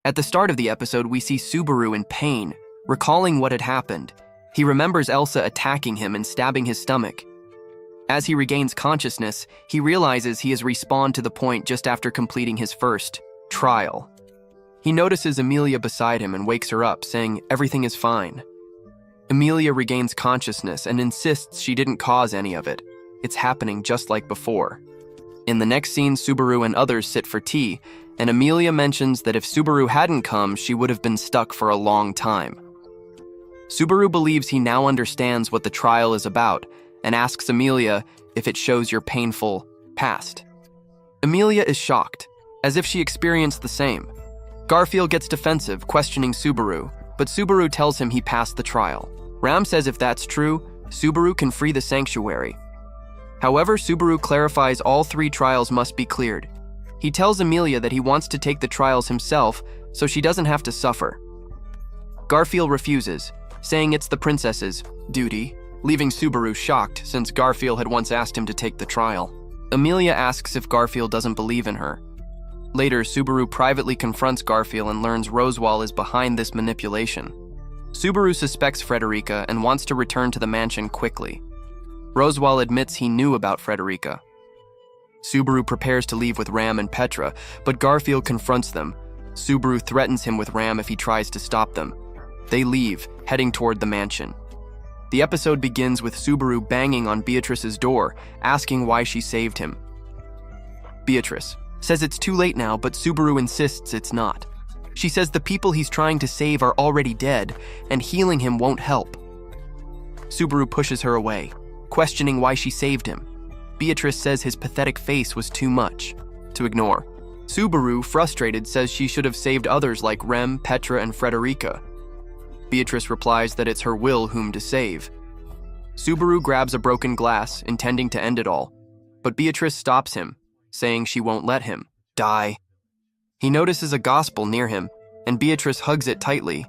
At the start of the episode, we see Subaru in pain, recalling what had happened. He remembers Elsa attacking him and stabbing his stomach. As he regains consciousness, he realizes he has respawned to the point just after completing his first trial. He notices Emilia beside him and wakes her up, saying everything is fine. Emilia regains consciousness and insists she didn't cause any of it. It's happening just like before. In the next scene, Subaru and others sit for tea, and Emilia mentions that if Subaru hadn't come, she would have been stuck for a long time. Subaru believes he now understands what the trial is about and asks Emilia if it shows your painful past. Emilia is shocked, as if she experienced the same. Garfield gets defensive, questioning Subaru, but Subaru tells him he passed the trial. Ram says if that's true, Subaru can free the sanctuary. However, Subaru clarifies all 3 trials must be cleared. He tells Emilia that he wants to take the trials himself so she doesn't have to suffer. Garfield refuses, saying it's the princess's duty, leaving Subaru shocked since Garfield had once asked him to take the trial. Emilia asks if Garfield doesn't believe in her. Later, Subaru privately confronts Garfield and learns Roswell is behind this manipulation. Subaru suspects Frederica and wants to return to the mansion quickly. Roswell admits he knew about Frederica. Subaru prepares to leave with Ram and Petra, but Garfield confronts them. Subaru threatens him with Ram if he tries to stop them. They leave, heading toward the mansion. The episode begins with Subaru banging on Beatrice's door, asking why she saved him. Beatrice says it's too late now, but Subaru insists it's not. She says the people he's trying to save are already dead, and healing him won't help. Subaru pushes her away, questioning why she saved him. Beatrice says his pathetic face was too much to ignore. Subaru, frustrated, says she should have saved others like Rem, Petra, and Frederica. Beatrice replies that it's her will whom to save. Subaru grabs a broken glass, intending to end it all, but Beatrice stops him, saying she won't let him die. He notices a gospel near him, and Beatrice hugs it tightly.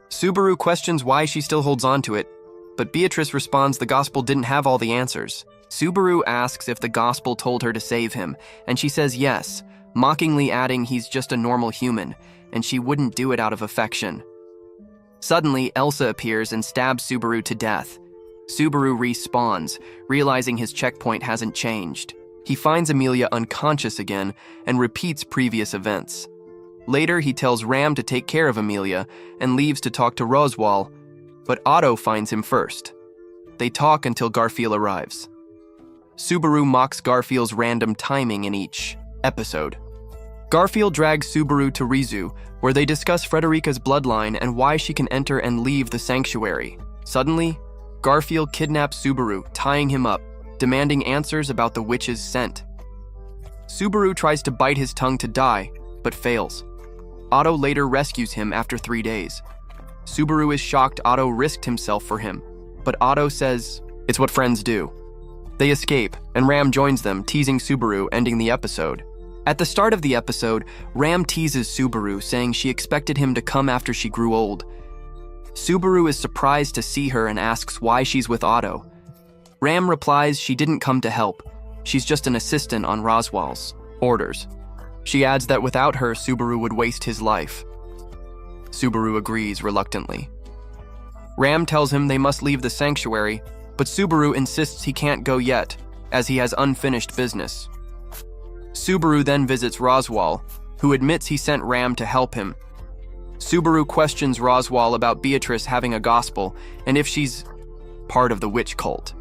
Subaru questions why she still holds on to it, but Beatrice responds the gospel didn't have all the answers. Subaru asks if the gospel told her to save him, and she says yes, mockingly adding he's just a normal human, and she wouldn't do it out of affection. Suddenly, Elsa appears and stabs Subaru to death. Subaru respawns, realizing his checkpoint hasn't changed. He finds Emilia unconscious again and repeats previous events. Later, he tells Ram to take care of Emilia and leaves to talk to Roswell, but Otto finds him first. They talk until Garfield arrives. Subaru mocks Garfield's random timing in each episode. Garfield drags Subaru to Rizu, where they discuss Frederica's bloodline and why she can enter and leave the sanctuary. Suddenly, Garfield kidnaps Subaru, tying him up, demanding answers about the witch's scent. Subaru tries to bite his tongue to die, but fails. Otto later rescues him after 3 days. Subaru is shocked Otto risked himself for him, but Otto says it's what friends do. They escape, and Ram joins them, teasing Subaru, ending the episode. At the start of the episode, Ram teases Subaru, saying she expected him to come after she grew old. Subaru is surprised to see her and asks why she's with Otto. Ram replies she didn't come to help. She's just an assistant on Roswell's orders. She adds that without her, Subaru would waste his life. Subaru agrees reluctantly. Ram tells him they must leave the sanctuary, but Subaru insists he can't go yet, as he has unfinished business. Subaru then visits Roswell, who admits he sent Ram to help him. Subaru questions Roswell about Beatrice having a gospel and if she's part of the witch cult.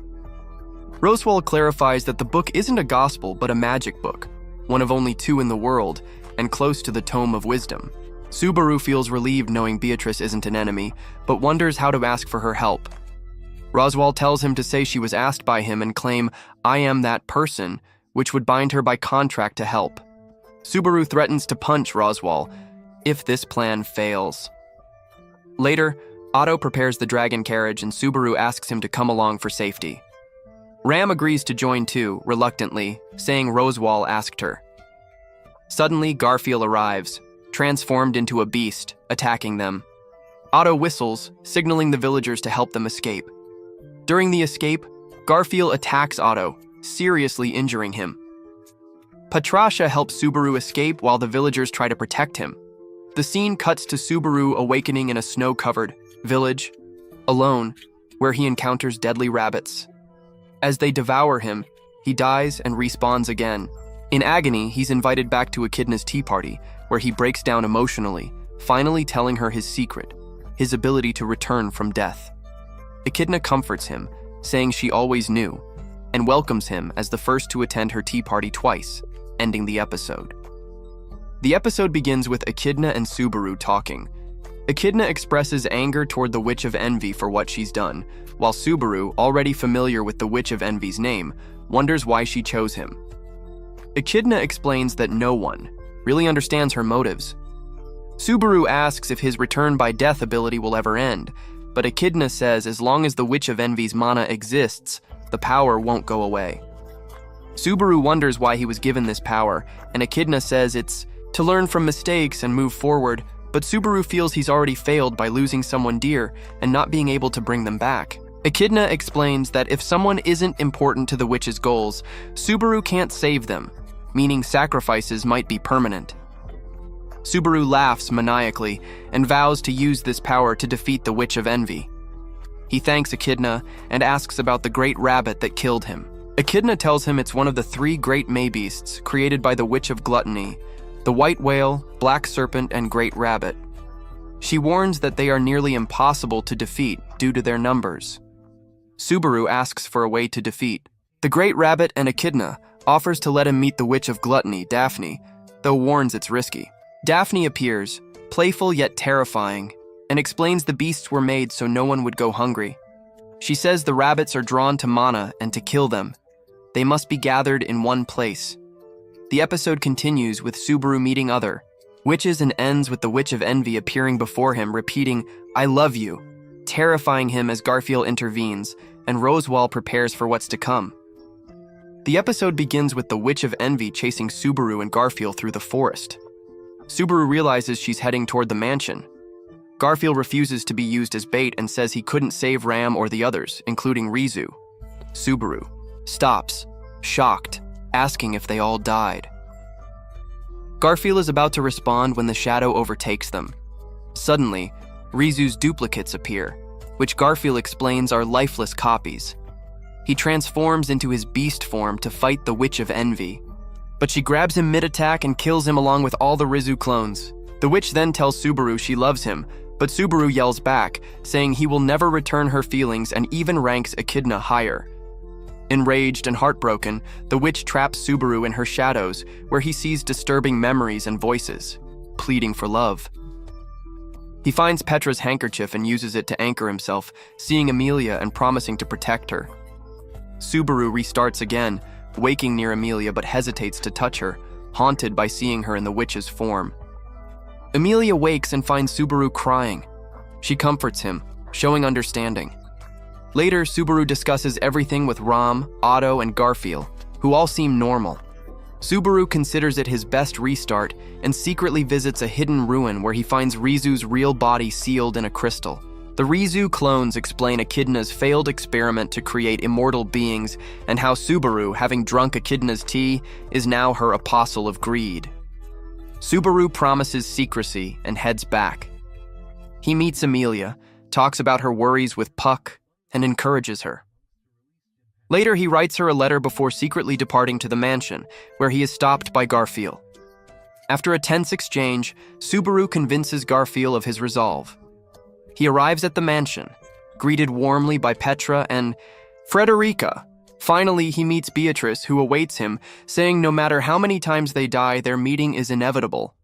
Roswell clarifies that the book isn't a gospel but a magic book, one of only 2 in the world, and close to the Tome of Wisdom. Subaru feels relieved knowing Beatrice isn't an enemy, but wonders how to ask for her help. Roswell tells him to say she was asked by him and claim, "I am that person," which would bind her by contract to help. Subaru threatens to punch Roswell if this plan fails. Later, Otto prepares the dragon carriage and Subaru asks him to come along for safety. Ram agrees to join too, reluctantly, saying Roswell asked her. Suddenly, Garfield arrives, transformed into a beast, attacking them. Otto whistles, signaling the villagers to help them escape. During the escape, Garfield attacks Otto, seriously injuring him. Patracia helps Subaru escape while the villagers try to protect him. The scene cuts to Subaru awakening in a snow-covered village, alone, where he encounters deadly rabbits. As they devour him, he dies and respawns again. In agony, he's invited back to Echidna's tea party, where he breaks down emotionally, finally telling her his secret, his ability to return from death. Echidna comforts him, saying she always knew, and welcomes him as the first to attend her tea party twice, ending the episode. The episode begins with Echidna and Subaru talking. Echidna expresses anger toward the Witch of Envy for what she's done, while Subaru, already familiar with the Witch of Envy's name, wonders why she chose him. Echidna explains that no one really understands her motives. Subaru asks if his return by death ability will ever end, but Echidna says as long as the Witch of Envy's mana exists, the power won't go away. Subaru wonders why he was given this power, and Echidna says it's to learn from mistakes and move forward, but Subaru feels he's already failed by losing someone dear and not being able to bring them back. Echidna explains that if someone isn't important to the witch's goals, Subaru can't save them, meaning sacrifices might be permanent. Subaru laughs maniacally and vows to use this power to defeat the Witch of Envy. He thanks Echidna and asks about the great rabbit that killed him. Echidna tells him it's one of the 3 great Maybeasts created by the Witch of Gluttony: the white whale, black serpent, and great rabbit. She warns that they are nearly impossible to defeat due to their numbers. Subaru asks for a way to defeat the great rabbit, and Echidna offers to let him meet the Witch of Gluttony, Daphne, though warns it's risky. Daphne appears, playful yet terrifying, and explains the beasts were made so no one would go hungry. She says the rabbits are drawn to mana, and to kill them, they must be gathered in one place. The episode continues with Subaru meeting other witches and ends with the Witch of Envy appearing before him, repeating, "I love you," terrifying him as Garfield intervenes, and Rosewall prepares for what's to come. The episode begins with the Witch of Envy chasing Subaru and Garfield through the forest. Subaru realizes she's heading toward the mansion. Garfield refuses to be used as bait and says he couldn't save Ram or the others, including Rizu. Subaru stops, shocked, asking if they all died. Garfield is about to respond when the shadow overtakes them. Suddenly, Rizu's duplicates appear, which Garfield explains are lifeless copies. He transforms into his beast form to fight the Witch of Envy, but she grabs him mid-attack and kills him along with all the Rizu clones. The witch then tells Subaru she loves him, but Subaru yells back, saying he will never return her feelings and even ranks Echidna higher. Enraged and heartbroken, the witch traps Subaru in her shadows, where he sees disturbing memories and voices, pleading for love. He finds Petra's handkerchief and uses it to anchor himself, seeing Emilia and promising to protect her. Subaru restarts again, waking near Emilia but hesitates to touch her, haunted by seeing her in the witch's form. Emilia wakes and finds Subaru crying. She comforts him, showing understanding. Later, Subaru discusses everything with Ram, Otto, and Garfield, who all seem normal. Subaru considers it his best restart and secretly visits a hidden ruin where he finds Rizu's real body sealed in a crystal. The Rizu clones explain Echidna's failed experiment to create immortal beings and how Subaru, having drunk Echidna's tea, is now her apostle of greed. Subaru promises secrecy and heads back. He meets Emilia, talks about her worries with Puck, and encourages her. Later, he writes her a letter before secretly departing to the mansion, where he is stopped by Garfield. After a tense exchange, Subaru convinces Garfield of his resolve. He arrives at the mansion, greeted warmly by Petra and Frederica. Finally, he meets Beatrice, who awaits him, saying no matter how many times they die, their meeting is inevitable.